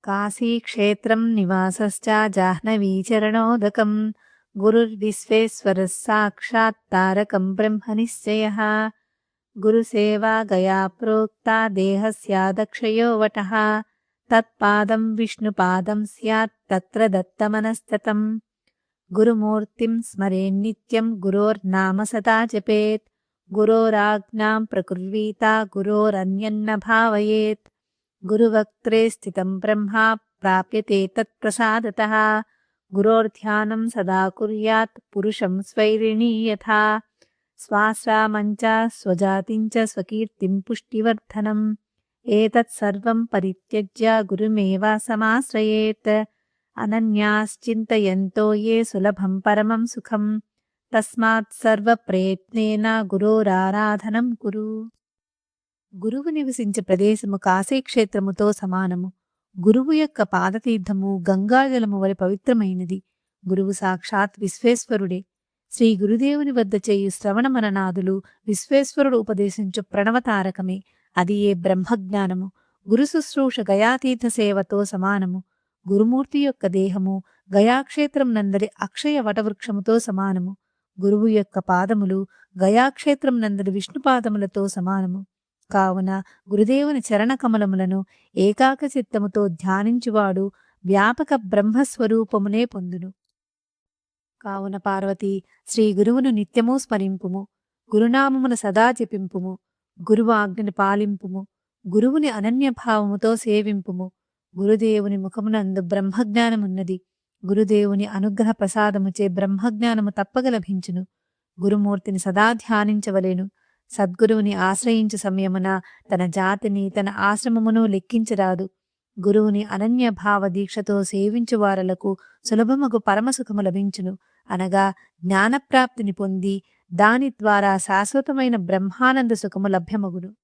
కాశీక్షేత్రం నివాసశ్చ జాహ్నవీచరణోదకం గురుర్విశ్వేశ్వరः సాక్షాత్ తారకం బ్రహ్మనిశ్చయः గురుసేవా గయా ప్రోక్తా దేహస్యాదక్షయో వటః తత్పాదం విష్ణుపాదం స్యాత్ తత్ర దత్తమనస్తతం గురుమూర్తిం స్మరేన్నిత్యం గురోర్నామ సదా జపేత్ గురోరాజ్ఞాం ప్రకుర్వీత గురోరన్యన్న భావయేత్ గురువక్త్రే స్థితం బ్రహ్మ ప్రాప్యతే తత్ప్రసాదతః గురోర్ధ్యానం సదా కుర్యాత్ పురుషం స్వైరిణీ యథా స్వాశ్రామంచ స్వజాతించ స్వకీర్తిం పుష్టివర్ధనం ఏతత్ సర్వం పరిత్యజ్య గురుమేవాసమాశ్రయేత్ అనన్యాశ్చింతయంతో యే సులభం పరమం సుఖం తస్మాత్ సర్వప్రయత్నేన గురోరారాధనం కురు. గురువు నివసించే ప్రదేశము కాశీక్షేత్రముతో సమానము. గురువు యొక్క పాదతీర్థము గంగాజలము వలె పవిత్రమైనది. గురువు సాక్షాత్ విశ్వేశ్వరుడే. శ్రీ గురుదేవుని వద్ద చేయు శ్రవణ మననాదులు విశ్వేశ్వరుడు ఉపదేశించు ప్రణవతారకమే. అది ఏ బ్రహ్మజ్ఞానము. గురు శుశ్రూష గయాతీర్థ సేవతో సమానము. గురుమూర్తి యొక్క దేహము గయాక్షేత్రం నందరి అక్షయ వటవృక్షముతో సమానము. గురువు యొక్క పాదములు గయాక్షేత్రం నందరి విష్ణుపాదములతో సమానము. కావున గురుదేవుని చరణకమలములను ఏకాక చిత్తముతో ధ్యానించువాడు వ్యాపక బ్రహ్మస్వరూపమునే పొందును. కావున పార్వతి, శ్రీ గురువును నిత్యము స్మరింపుము. గురునామమును సదా జపింపుము. గురువు ఆజ్ఞను పాలింపుము. గురువుని అనన్యభావముతో సేవింపుము. గురుదేవుని ముఖమునందు బ్రహ్మజ్ఞానమున్నది. గురుదేవుని అనుగ్రహ ప్రసాదముచే బ్రహ్మజ్ఞానము తప్పక లభించును. గురుమూర్తిని సదా ధ్యానించవలెను. సద్గురువుని ఆశ్రయించు సమయమున తన జాతిని తన ఆశ్రమమును లెక్కించరాదు. గురువుని అనన్య భావ దీక్షతో సేవించువారలకు సులభముగు పరమసుఖము లభించును. అనగా జ్ఞానప్రాప్తిని పొంది దాని ద్వారా శాశ్వతమైన బ్రహ్మానంద సుఖము లభ్యమగును.